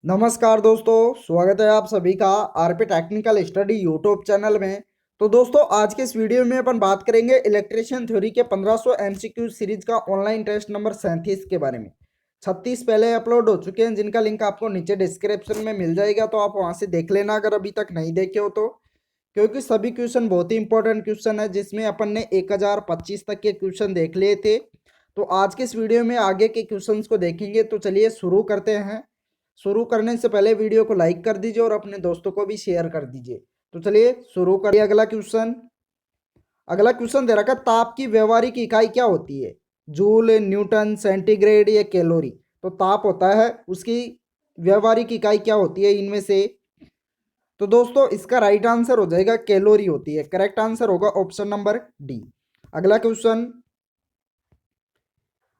नमस्कार दोस्तों, स्वागत है आप सभी का RP technical study YouTube channel में। तो दोस्तों, आज के इस वीडियो में अपन बात करेंगे इलेक्ट्रिशियन थ्योरी के 1500 एमसीक्यू सीरीज का ऑनलाइन टेस्ट नंबर 37 के बारे में। 36 पहले अपलोड हो चुके हैं, जिनका लिंक आपको नीचे डिस्क्रिप्शन में मिल जाएगा, तो आप वहां से देख लेना अगर अभी तक नहीं देखे हो तो। क्योंकि सभी क्वेश्चन बहुत ही इंपॉर्टेंट क्वेश्चन है, जिसमें अपन ने 1025 तक के क्वेश्चन देख लिए थे। तो आज के इस वीडियो में आगे के क्वेश्चन को देखेंगे। तो चलिए शुरू करते हैं। शुरू करने से पहले वीडियो को लाइक कर दीजिए और अपने दोस्तों को भी शेयर कर दीजिए। तो चलिए शुरू करिए। अगला क्वेश्चन दे रखा है, ताप की व्यवहारिक इकाई क्या होती है? जूल, न्यूटन, सेंटीग्रेड या कैलोरी? तो ताप होता है, उसकी व्यवहारिक इकाई क्या होती है इनमें से? तो दोस्तों, इसका राइट आंसर हो जाएगा कैलोरी होती है। करेक्ट आंसर होगा ऑप्शन नंबर डी। अगला क्वेश्चन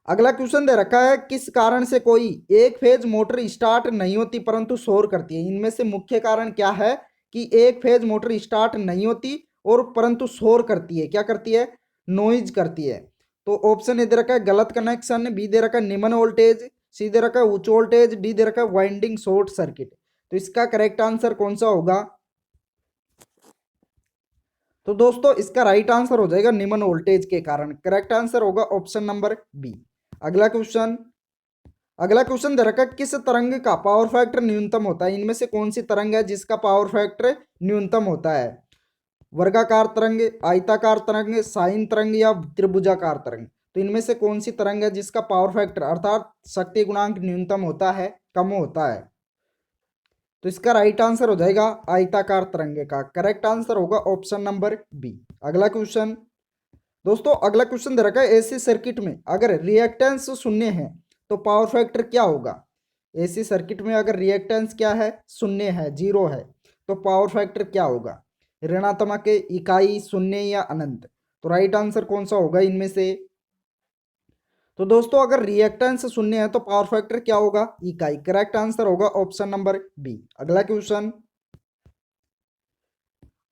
अगला क्वेश्चन दे रखा है, किस कारण से कोई एक फेज मोटर स्टार्ट नहीं होती परंतु शोर करती है? इनमें से मुख्य कारण क्या है कि एक फेज मोटर स्टार्ट नहीं होती और परंतु शोर करती है? क्या करती है? नॉइज करती है। तो ऑप्शन ए दे रखा है गलत कनेक्शन, बी दे रखा है निम्न वोल्टेज, सी दे रखा है उच्च वोल्टेज, डी दे रखा है वाइंडिंग शॉर्ट सर्किट। तो इसका करेक्ट आंसर कौन सा होगा? तो दोस्तों, इसका राइट आंसर हो जाएगा निम्न वोल्टेज के कारण। करेक्ट आंसर होगा ऑप्शन नंबर बी। अगला क्वेश्चन अगला क्वेश्चन दे रखा है, किस तरंग का पावर फैक्टर न्यूनतम होता है? इनमें से कौन सी तरंग है जिसका पावर फैक्टर न्यूनतम होता है? वर्गाकार तरंग, आयताकार तरंग, साइन तरंग या त्रिभुजाकार तरंग? तो इनमें से कौन सी तरंग है जिसका पावर फैक्टर अर्थात शक्ति गुणांक न्यूनतम होता है, कम होता है? तो इसका राइट आंसर हो जाएगा आयताकार तरंग का। करेक्ट आंसर होगा ऑप्शन नंबर बी। अगला क्वेश्चन दोस्तों, अगला क्वेश्चन दे रखा है, एसी सर्किट में अगर रिएक्टेंस शून्य है तो पावर फैक्टर क्या होगा? एसी सर्किट में अगर रिएक्टेंस क्या है? शून्य है, जीरो है, तो पावर फैक्टर क्या होगा? ऋणात्मक, इकाई, शून्य या अनंत? तो राइट आंसर कौन सा होगा इनमें से? तो दोस्तों, अगर रिएक्टेंस शून्य है तो पावर फैक्टर क्या होगा? इकाई। करेक्ट आंसर होगा ऑप्शन नंबर बी।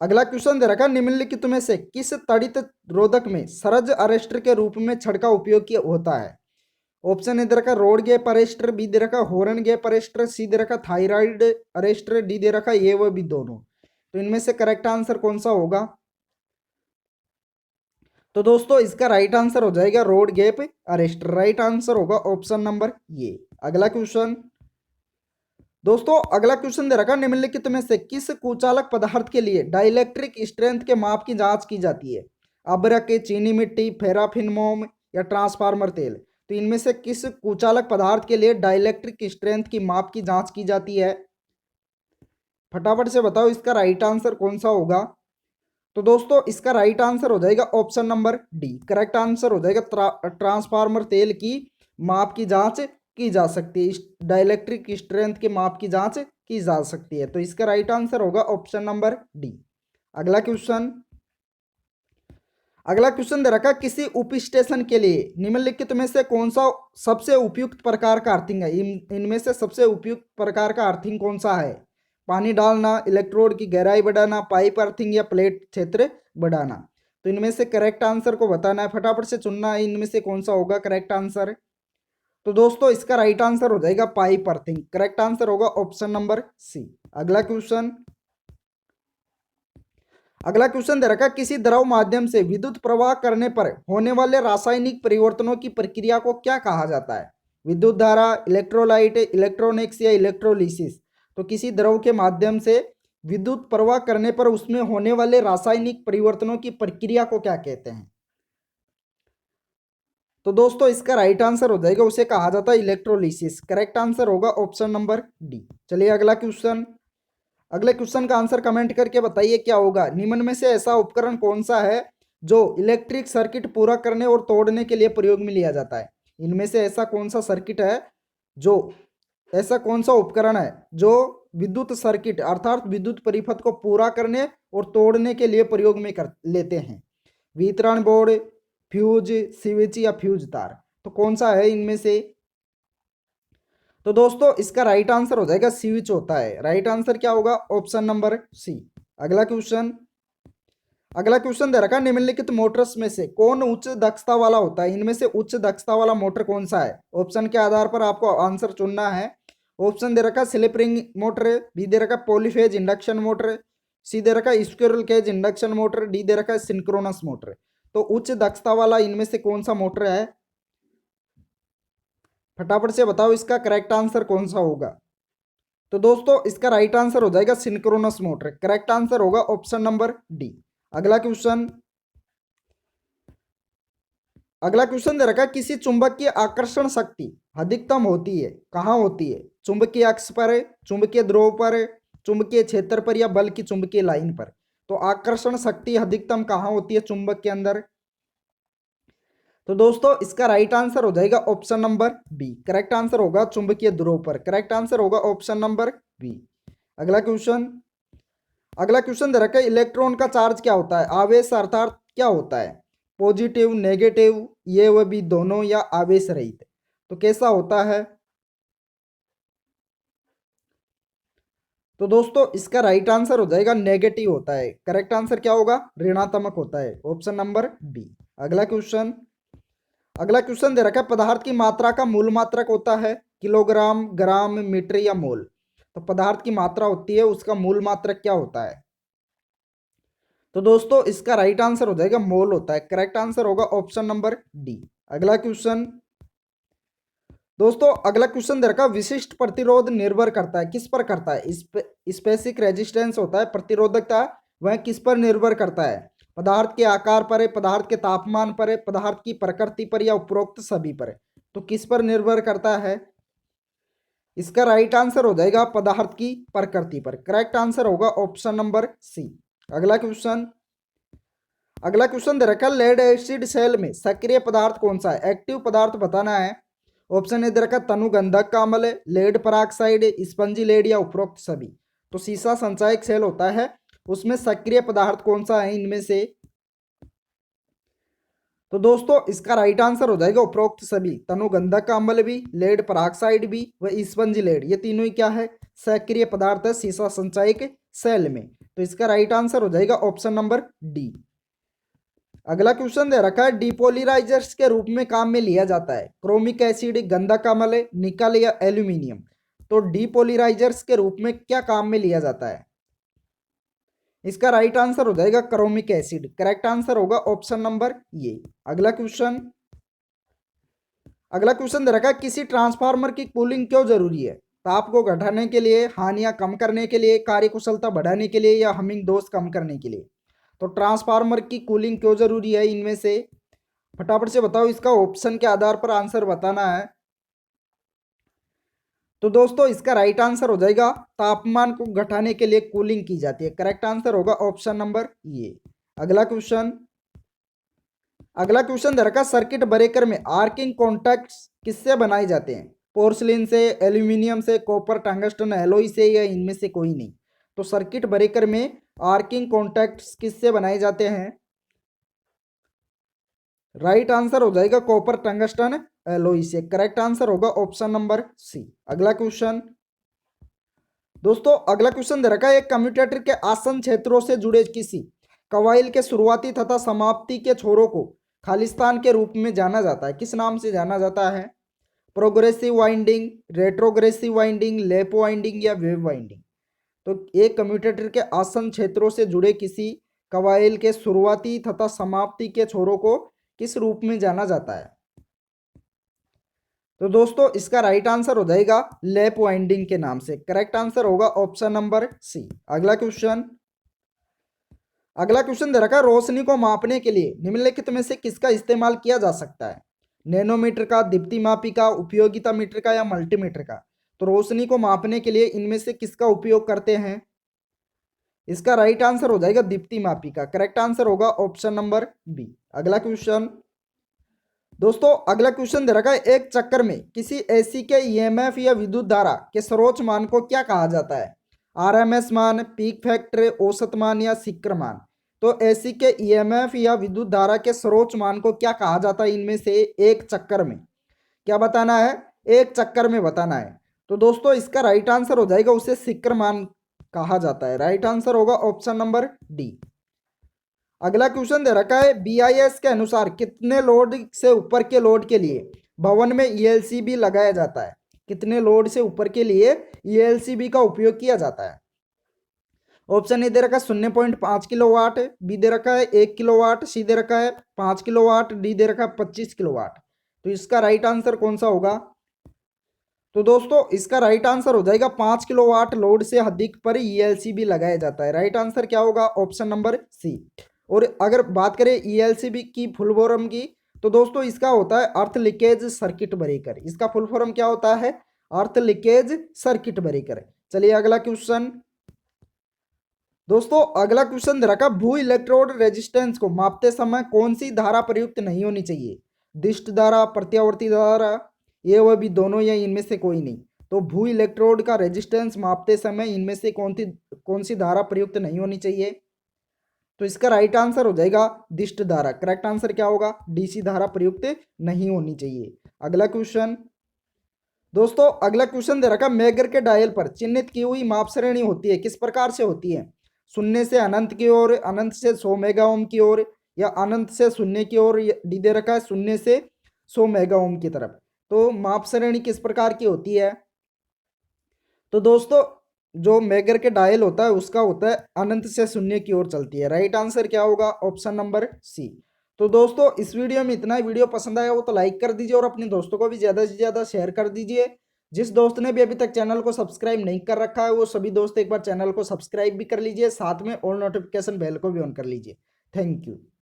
अगला क्वेश्चन दे रखा, निम्नलिखित में से किस तड़ित रोधक में सरज अरेस्टर के रूप में छड़ का उपयोग किया होता है? ऑप्शन ए दे रखा रोड गैप अरेस्टर, बी दे रखा हॉर्न गैप अरेस्टर, सी दे रखा थायराइड अरेस्टर, डी दे रखा ये वो भी दोनों। तो इनमें से करेक्ट आंसर कौन सा होगा? तो दोस्तों, इसका राइट आंसर हो जाएगा road gap arrester. Right answer होगा ऑप्शन नंबर ये। अगला क्वेश्चन दोस्तों, अगला क्वेश्चन दे रखा, निम्नलिखित में से किस कुचालक पदार्थ के लिए डाइलेक्ट्रिक स्ट्रेंथ के माप की जांच की जाती है? अभ्रक, चीनी मिट्टी, पैराफिन मोम या ट्रांसफार्मर तेल? तो इनमें से किस कुचालक पदार्थ के लिए डाइलेक्ट्रिक स्ट्रेंथ की माप की जांच की जाती है? फटाफट से बताओ, इसका राइट आंसर कौन सा होगा? तो दोस्तों, इसका राइट आंसर हो जाएगा option number D. Correct answer हो जाएगा ट्रांसफार्मर तेल की माप की जांच की जा सकती है। डाइलेक्ट्रिक स्ट्रेंथ के माप की जांच की जा सकती है। तो इसका राइट आंसर होगा ऑप्शन नंबर डी। अगला क्वेश्चन अगला क्वेश्चन दे रखा, किसी उप स्टेशन के लिए निम्नलिखित में से कौन सा सबसे उपयुक्त प्रकार का अर्थिंग है? इनमें से सबसे उपयुक्त प्रकार का अर्थिंग कौन सा है? पानी डालना, इलेक्ट्रोड की गहराई बढ़ाना, पाइप अर्थिंग या प्लेट क्षेत्र बढ़ाना? तो इनमें से करेक्ट आंसर को बताना है, फटाफट से चुनना है, इनमें से कौन सा होगा करेक्ट आंसर। तो दोस्तों, इसका राइट आंसर हो जाएगा पाइप अर्थिंग। करेक्ट आंसर होगा ऑप्शन नंबर सी। अगला क्वेश्चन दे रखा, किसी द्रव माध्यम से विद्युत प्रवाह करने पर होने वाले रासायनिक परिवर्तनों की प्रक्रिया को क्या कहा जाता है? विद्युत धारा, इलेक्ट्रोलाइट, इलेक्ट्रॉनिक्स या इलेक्ट्रोलिसिस? तो किसी द्रव के माध्यम से विद्युत प्रवाह करने पर उसमें होने वाले रासायनिक परिवर्तनों की प्रक्रिया को क्या कहते हैं? तो दोस्तों, इसका राइट आंसर हो जाएगा, उसे कहा जाता है इलेक्ट्रोलिसिस। करेक्ट आंसर होगा ऑप्शन नंबर डी। चलिए अगले क्वेश्चन का आंसर कमेंट करके बताइए क्या होगा। निम्न में से ऐसा उपकरण कौन सा है जो इलेक्ट्रिक सर्किट पूरा करने और तोड़ने के लिए प्रयोग में लिया जाता है? इनमें से ऐसा कौन सा सर्किट है जो ऐसा कौन सा उपकरण है जो विद्युत सर्किट अर्थात विद्युत परिपथ को पूरा करने और तोड़ने के लिए प्रयोग में कर लेते हैं? वितरण बोर्ड, फ्यूज, स्विच या फ्यूज तार? तो कौन सा है इनमें से? तो दोस्तों, इसका राइट आंसर हो जाएगा स्विच होता है। राइट आंसर क्या होगा? Option number C. अगला क्वेश्चन दे रखा, निम्नलिखित मोटर्स में से कौन उच्च दक्षता वाला होता है? इनमें से उच्च दक्षता वाला मोटर कौन सा है? ऑप्शन के आधार पर आपको आंसर चुनना है। ऑप्शन दे रखा है स्लिप रिंग मोटर, बी दे रखा है पॉलीफेज इंडक्शन मोटर, सी दे रखा है squirrel cage induction motor, D दे रखा है सिंक्रोनस मोटर। तो उच्च दक्षता वाला इनमें से कौन सा मोटर है? फटाफट से बताओ इसका करेक्ट आंसर कौन सा होगा। तो दोस्तों इसका राइट आंसर हो जाएगा सिंक्रोनस मोटर। करेक्ट आंसर होगा ऑप्शन नंबर डी। अगला क्वेश्चन, अगला क्वेश्चन दे रखा है किसी चुंबक की आकर्षण शक्ति अधिकतम होती है, कहाँ होती है? चुंबकीय अक्ष पर, चुंबकीय ध्रुव पर, चुंबकीय क्षेत्र पर, या बल की चुंबकीय लाइन पर। तो आकर्षण शक्ति अधिकतम कहाँ होती है चुंबक के अंदर? तो दोस्तों इसका राइट आंसर हो जाएगा option number B. Correct answer होगा चुंबकीय ध्रुव पर। करेक्ट आंसर होगा ऑप्शन नंबर बी। अगला क्वेश्चन, अगला क्वेश्चन दे रखा है इलेक्ट्रॉन का चार्ज क्या होता है? आवेश अर्थात क्या होता है? पॉजिटिव, नेगेटिव, ये व भी दोनों, या आवेश रहित। तो कैसा होता है? तो दोस्तों इसका राइट आंसर हो जाएगा नेगेटिव होता है। करेक्ट आंसर क्या होगा? ऋणात्मक होता है, ऑप्शन नंबर बी। अगला क्वेश्चन, अगला क्वेश्चन दे रखा है पदार्थ की मात्रा का मूल मात्रक होता है किलोग्राम, ग्राम, मीटर या मोल। तो पदार्थ की मात्रा होती है उसका मूल मात्रक क्या होता है? तो दोस्तों इसका राइट आंसर हो जाएगा मोल होता है। करेक्ट आंसर होगा ऑप्शन नंबर डी। अगला क्वेश्चन, दोस्तों अगला क्वेश्चन दे रखा विशिष्ट प्रतिरोध निर्भर करता है, किस पर करता है? स्पेसिफिक रेजिस्टेंस होता है प्रतिरोधकता, वह किस पर निर्भर करता है? पदार्थ के आकार पर है, पदार्थ के तापमान पर है, पदार्थ की प्रकृति पर, या उपरोक्त सभी पर है। तो किस पर निर्भर करता है? इसका राइट आंसर हो जाएगा पदार्थ की प्रकृति पर। करेक्ट आंसर होगा ऑप्शन नंबर सी। अगला क्वेश्चन, अगला क्वेश्चन दे रखा है लेड एसिड सेल में सक्रिय पदार्थ कौन सा है? एक्टिव पदार्थ बताना है। ऑप्शन ए दे रखा तनुगंधक का अम्ल, लेड पेरोक्साइड, स्पंजी लेड, या उपरोक्त सभी। तो सीसा संचायक सेल होता है उसमें सक्रिय पदार्थ कौन सा है इनमें से? तो दोस्तों इसका राइट आंसर हो जाएगा उपरोक्त सभी। तनुगंधक का अम्ल भी, लेड पेरोक्साइड भी, व स्पंजी लेड, ये तीनों ही क्या है? सक्रिय पदार्थ है सीसा संचायक सेल में। तो इसका राइट आंसर हो जाएगा ऑप्शन नंबर डी। अगला क्वेश्चन दे रखा है डिपोलराइजर्स के रूप में काम में लिया जाता है क्रोमिक एसिड, गंधक अम्ल, निकल, या एल्यूमिनियम। तो डिपोलराइजर्स के रूप में क्या काम में लिया जाता है? इसका राइट आंसर हो जाएगा क्रोमिक एसिड। करेक्ट आंसर होगा ऑप्शन नंबर ये। अगला क्वेश्चन, अगला क्वेश्चन दे रखा है किसी ट्रांसफार्मर की कूलिंग क्यों जरूरी है? ताप को घटाने के लिए, हानियां कम करने के लिए, कार्यकुशलता बढ़ाने के लिए, या हमिंग दोष कम करने के लिए। तो ट्रांसफार्मर की कूलिंग क्यों जरूरी है इनमें से? फटाफट से बताओ, इसका ऑप्शन के आधार पर आंसर बताना है। तो दोस्तों इसका राइट आंसर हो जाएगा तापमान को घटाने के लिए कूलिंग की जाती है। करेक्ट आंसर होगा ऑप्शन नंबर ये। अगला क्वेश्चन, अगला क्वेश्चन दे रखा सर्किट ब्रेकर में आर्किंग कॉन्टैक्ट्स किससे बनाए जाते हैं? पोर्सिलिन से, एल्यूमिनियम से, कॉपर, टंगस्टन एलॉय से, या इनमें से कोई नहीं। तो सर्किट ब्रेकर में आर्किंग कॉन्टैक्ट्स किससे बनाए जाते हैं? राइट आंसर हो जाएगा कॉपर, टंगस्टन एलॉय से। करेक्ट आंसर होगा ऑप्शन नंबर सी। अगला क्वेश्चन, दोस्तों अगला क्वेश्चन दे रखा है एक कम्यूटेटर के आसन क्षेत्रों से जुड़े किसी कवाइल के शुरुआती तथा समाप्ति के छोरों को खालिस्तान के रूप में जाना जाता है, किस नाम से जाना जाता है? प्रोग्रेसिव वाइंडिंग, रेट्रोग्रेसिव वाइंडिंग, लेप वाइंडिंग, या वेव वाइंडिंग। तो एक कम्यूटेटर के आसन क्षेत्रों से जुड़े किसी कवाइल के शुरुआती तथा समाप्ति के छोरों को किस रूप में जाना जाता है? तो दोस्तों इसका राइट आंसर हो जाएगा लैप वाइंडिंग के नाम से। करेक्ट आंसर होगा ऑप्शन नंबर सी। अगला क्वेश्चन, अगला क्वेश्चन दे रखा है रोशनी को मापने के लिए निम्नलिखित में से किसका इस्तेमाल किया जा सकता है? नैनोमीटर का, दीप्तिमापी का, उपयोगिता मीटर का, या मल्टीमीटर का। तो रोशनी को मापने के लिए इनमें से किसका उपयोग करते हैं? इसका राइट आंसर हो जाएगा दीप्तिमापी का। करेक्ट आंसर होगा ऑप्शन नंबर बी। अगला क्वेश्चन, दोस्तों अगला क्वेश्चन दे रखा है एक चक्कर में किसी एसी के ईएमएफ या विद्युत धारा के सर्वोच्च मान को क्या कहा जाता है? आरएमएस मान, पीक फैक्टर, औसत मान, या शिखर मान। तो एसी के ईएमएफ या विद्युत धारा के सर्वोच्च मान को क्या कहा जाता है इनमें से? एक चक्कर में क्या बताना है? एक चक्कर में बताना है। तो दोस्तों इसका राइट आंसर हो जाएगा उसे शिखर मान कहा जाता है। राइट आंसर होगा ऑप्शन नंबर डी। अगला क्वेश्चन दे रखा है बीआईएस के अनुसार कितने लोड से ऊपर के लोड के लिए भवन में ईएलसी भी लगाया जाता है? कितने लोड से ऊपर के लिए ईएलसीबी का उपयोग किया जाता है? ऑप्शन ए दे रखा है 0.5 किलोवाट, बी दे रखा है 1 किलोवाट, सी दे रखा है 5 किलोवाट, डी दे रखा है 25 किलोवाट। तो इसका राइट आंसर कौन सा होगा? तो दोस्तों इसका राइट आंसर हो जाएगा 5 किलोवाट लोड से अधिक पर ईएलसीबी लगाया जाता है। राइट आंसर क्या होगा? Option number C. और अगर बात करें ईएलसीबी की फुल फॉर्म की, तो दोस्तों इसका होता है अर्थ लीकेज सर्किट ब्रेकर। इसका फुल फॉर्म क्या होता है? अर्थ लीकेज सर्किट ब्रेकर। चलिए अगला क्वेश्चन। दोस्तों अगला क्वेश्चन दे रखा, भू इलेक्ट्रोड रेजिस्टेंस को मापते समय कौन सी धारा प्रयुक्त नहीं होनी चाहिए? दिष्ट धारा, प्रत्यावर्ती धारा, ये वह भी दोनों या इनमें से कोई नहीं। तो भू इलेक्ट्रोड का रेजिस्टेंस मापते समय इनमें से कौन सी धारा प्रयुक्त नहीं होनी चाहिए? तो इसका राइट आंसर हो जाएगा दिष्ट धारा। करेक्ट आंसर क्या होगा? डीसी धारा प्रयुक्त नहीं होनी चाहिए। अगला क्वेश्चन। दोस्तों अगला क्वेश्चन दे रखा, मेगर के डायल पर चिन्हित की हुई माप श्रेणी होती है, किस प्रकार से होती है? शून्य से अनंत की ओर, अनंत से 100 मेगा ओम की ओर, या अनंत से शून्य की ओर। डी दे रखा है शून्य से 100 मेगा ओम की तरफ। तो माप श्रेणी किस प्रकार की होती है? तो दोस्तों जो मेगर के डायल होता है उसका होता है अनंत से शून्य की ओर चलती है। राइट आंसर क्या होगा? Option number C. तो दोस्तों इस वीडियो में इतना ही। वीडियो पसंद आया हो तो लाइक कर दीजिए और अपने दोस्तों को भी ज़्यादा से ज़्यादा शेयर कर दीजिए। जिस दोस्त ने भी अभी तक चैनल को सब्सक्राइब नहीं कर रखा है वो सभी दोस्त एक बार चैनल को सब्सक्राइब भी कर लीजिए, साथ में ऑल नोटिफिकेशन बेल को भी ऑन कर लीजिए। Thank you.